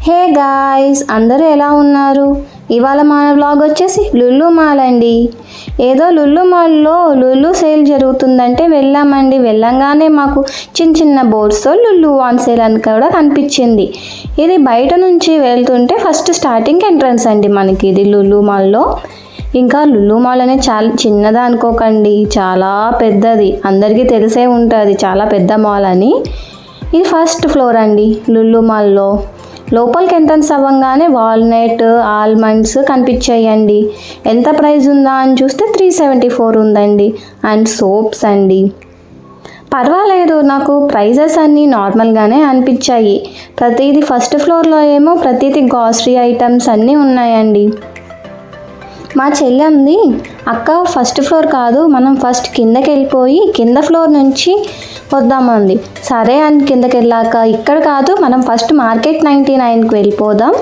Hey guys, అందరూ ఎలా ఉన్నారు? ఇవాళ మన వ్లాగ్ వచ్చేసి లుల్లు మాల్ అండి. ఏదో లుల్లు మాల్లో లుల్లు సేల్ జరుగుతుందంటే వెళ్ళామండి. వెళ్ళంగానే మాకు చిన్న చిన్న బోర్డ్స్తో లుల్లు ఆన్ సేల్ అని కూడా కనిపించింది. ఇది బయట నుంచి వెళ్తుంటే ఫస్ట్ స్టార్టింగ్ ఎంట్రన్స్ అండి మనకి ఇది లుల్లు మాల్లో. ఇంకా లుల్లు మాల్ అనేది చాలా చిన్నదా అనుకోకండి, చాలా పెద్దది. అందరికీ తెలిసే ఉంటుంది చాలా పెద్ద మాల్ అని. ఇది ఫస్ట్ ఫ్లోర్ అండి లుల్లు మాల్లో. లోపలికి ఎంట్రన్స్ అవ్వగానే వాల్నట్, ఆల్మండ్స్ కనిపించాయండి. ఎంత ప్రైస్ ఉందా అని చూస్తే 374 ఉందండి. అండ్ సోప్స్ అండి. పర్వాలేదు, నాకు ప్రైజెస్ అన్నీ నార్మల్గానే అనిపించాయి. ప్రతిదీ ఫస్ట్ ఫ్లోర్లో ఏమో ప్రతిదీ గ్రాసరీ ఐటమ్స్ అన్నీ ఉన్నాయండి. మా చెల్లి అక్క ఫస్ట్ ఫ్లోర్ కాదు, మనం ఫస్ట్ కిందకి వెళ్ళిపోయి కింద ఫ్లోర్ నుంచి వద్దామంది. సరే అని కిందకి వెళ్ళాక ఇక్కడ కాదు, మనం ఫస్ట్ మార్కెట్ 99కి వెళ్ళిపోదాం,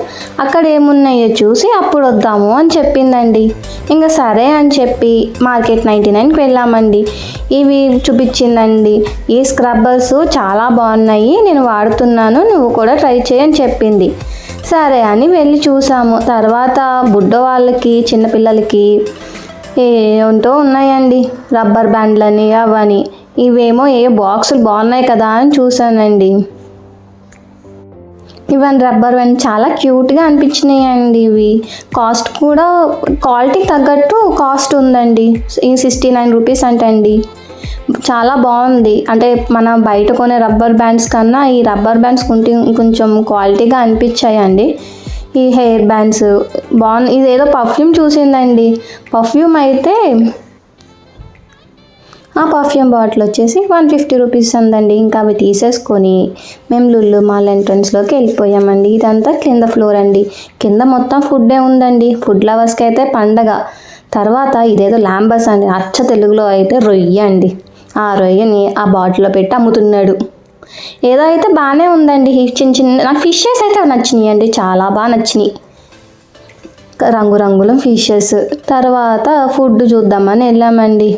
అక్కడ ఏమున్నాయో చూసి అప్పుడు వద్దాము అని చెప్పిందండి. ఇంకా సరే అని చెప్పి మార్కెట్ 99కి వెళ్ళామండి. ఇవి చూపించిందండి. ఈ స్క్రబ్బర్స్ చాలా బాగున్నాయి, నేను వాడుతున్నాను, నువ్వు కూడా ట్రై చేయని చెప్పింది. సరే అని వెళ్ళి చూసాము. తర్వాత బుడ్డ వాళ్ళకి, చిన్నపిల్లలకి ఏంటో ఉన్నాయండి, రబ్బర్ బ్యాండ్లని అవని. ఇవేమో ఏ బాక్సులు బాగున్నాయి కదా అని చూసానండి. ఇవన్నీ రబ్బర్ బ్యాండ్ చాలా క్యూట్గా అనిపించినాయండి. ఇవి కాస్ట్ కూడా క్వాలిటీకి తగ్గట్టు కాస్ట్ ఉందండి. ఈ 69 రూపీస్ అంటండి. చాలా బాగుంది. అంటే మన బయట కొనే రబ్బర్ బ్యాండ్స్ కన్నా ఈ రబ్బర్ బ్యాండ్స్ కొంచెం క్వాలిటీగా అనిపించాయండి. ఈ హెయిర్ బ్యాండ్స్ బాగుంది. ఇదేదో పర్ఫ్యూమ్ చూసిందండి. పర్ఫ్యూమ్ అయితే ఆ పర్ఫ్యూమ్ బాటిల్ వచ్చేసి 150 రూపీస్ ఉందండి. ఇంకా అవి తీసేసుకొని మేము లుల్లు మాల్ ఎంట్రన్స్లోకి వెళ్ళిపోయామండి. ఇదంతా కింద ఫ్లోర్ అండి. కింద మొత్తం ఫుడ్డే ఉందండి. ఫుడ్ లవర్స్కి అయితే పండగ. తర్వాత ఇదేదో ల్యాంబస్ అండి, అచ్చ తెలుగులో అయితే రొయ్య అండి. ఆ రొయ్యని ఆ బాటిల్లో పెట్టి అమ్ముతున్నాడు. ఏదో అయితే బాగానే ఉందండి. చిన్న చిన్న నాకు ఫిషెస్ అయితే నచ్చినాయి అండి, చాలా బాగా నచ్చినాయి. రంగురంగుల ఫిషెస్. తర్వాత ఫుడ్ చూద్దామని వెళ్ళామండి.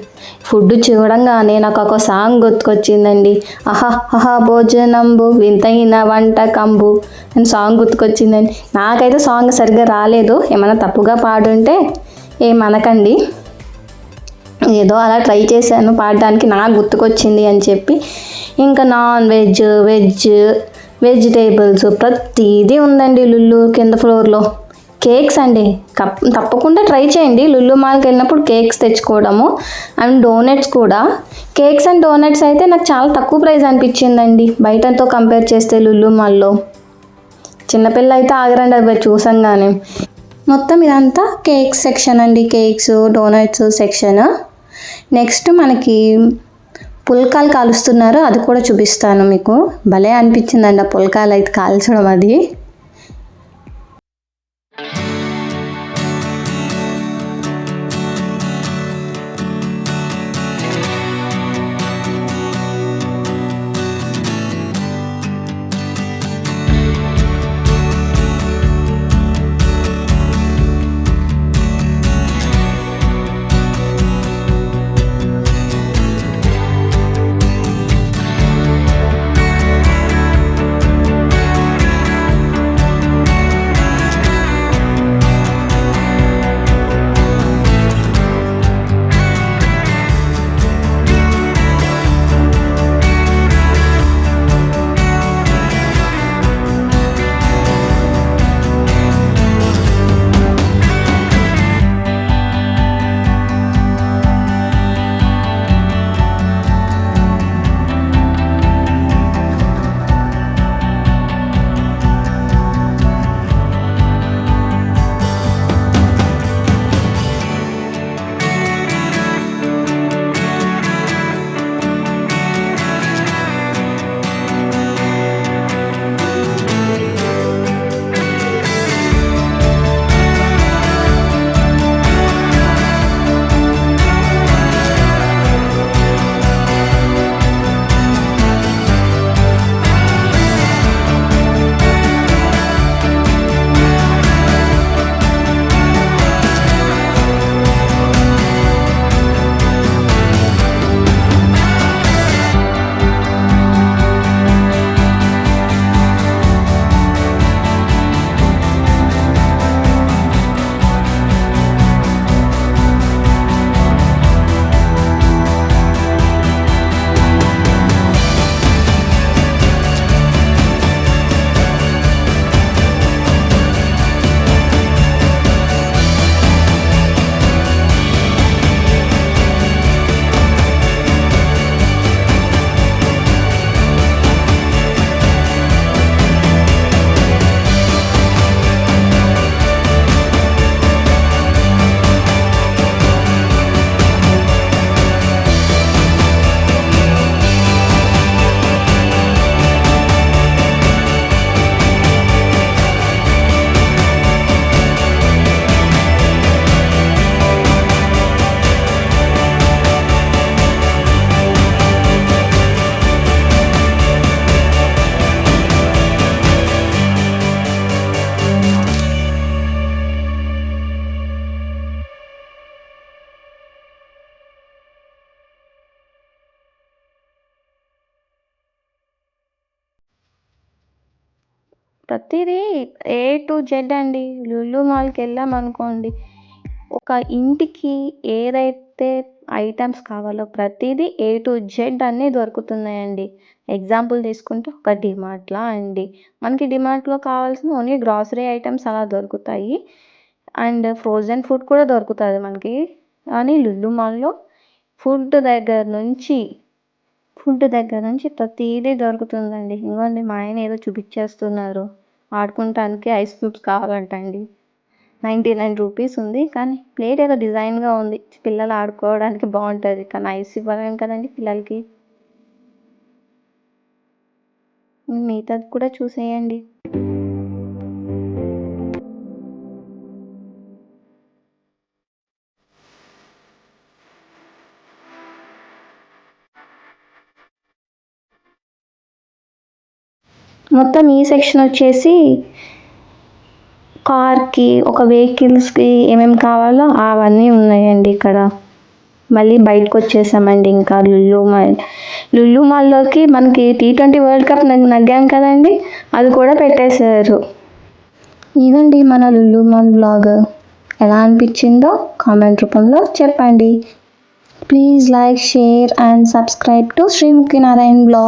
ఫుడ్ చూడంగానే నాకు ఒక సాంగ్ గుర్తుకొచ్చిందండి. ఆహా ఆహా భోజనంబు వింతైన వంటకంబు అని సాంగ్ గుర్తుకొచ్చిందండి. నాకైతే సాంగ్ సరిగ్గా రాలేదు, ఏమైనా తప్పుగా పాడుంటే ఏమనకండి. ఏదో అలా ట్రై చేశాను పాడడానికి, నాకు గుర్తుకొచ్చింది అని చెప్పి. ఇంకా నాన్ వెజ్, వెజిటేబుల్స్ ప్రతిదీ ఉందండి లుల్లు కింద ఫ్లోర్లో. కేక్స్ అండి, తప్పకుండా ట్రై చేయండి లుల్లు మాల్కి వెళ్ళినప్పుడు కేక్స్ తెచ్చుకోవడము. అండ్ డోనట్స్ కూడా. కేక్స్ అండ్ డోనట్స్ అయితే నాకు చాలా తక్కువ ప్రైస్ అనిపించిందండి బయటతో కంపేర్ చేస్తే లుల్లు మాల్లో. చిన్నపిల్ల అయితే ఆగరండి అవి చూసంగానే. మొత్తం ఇదంతా కేక్స్ సెక్షన్ అండి, కేక్స్ డోనట్స్ సెక్షన్. నెక్స్ట్ మనకి పుల్కాలు కాలుస్తున్నారు, అది కూడా చూపిస్తాను మీకు. భలే అనిపించిందండి ఆ పుల్కాలు అయితే కాల్చడం. అది ప్రతిదీ ఏ టు జెడ్ అండి. లులు మాల్‌కి వెళ్ళామనుకోండి, ఒక ఇంటికి ఏదైతే ఐటెమ్స్ కావాలో ప్రతిదీ ఏ టు జెడ్ అన్నీ దొరుకుతున్నాయండి. ఎగ్జాంపుల్ తీసుకుంటే ఒక డీమార్ట్‌లా అండి. మనకి డీమార్ట్‌లో కావాల్సిన ఓన్లీ గ్రాసరీ ఐటెమ్స్ అలా దొరుకుతాయి. అండ్ ఫ్రోజన్ ఫుడ్ కూడా దొరుకుతది మనకి. కానీ లులు మాల్‌లో ఫుడ్ దగ్గర నుంచి ప్రతీదీ దొరుకుతుందండి. ఇదిగోండి మా ఆయన ఏదో చూపిచ్చేస్తున్నారు. ఆడుకుంటానికి ఐస్ క్యూబ్స్ కావాలంటండి. 99 రూపీస్ ఉంది. కానీ ప్లేట్ ఏదో డిజైన్‌గా ఉంది. పిల్లలు ఆడుకోవడానికి బావుంటది. కానీ ఐస్ ఇవ్వలేం కదండీ పిల్లలకి. మిగతాది కూడా చూసేయండి. మొత్తం ఈ సెక్షన్ వచ్చేసి కార్‌కి, ఒక వెహికల్స్‌కి ఏమేమి కావాలో అవన్నీ ఉన్నాయండి ఇక్కడ. మళ్ళీ బయటకొచ్చేసామండి ఇంకా లులు మాల్. లులు మాల్‌లోకి మనకి T20 వరల్డ్ కప్ నెగ్గాం కదండీ! అది కూడా పెట్టేశారు. ఇదండి మన లులు మాల్ వ్లాగ్. ఎలా అనిపించిందో కామెంట్ రూపంలో చెప్పండి. Please like, share and subscribe to Sreemukhi Narayan vlog.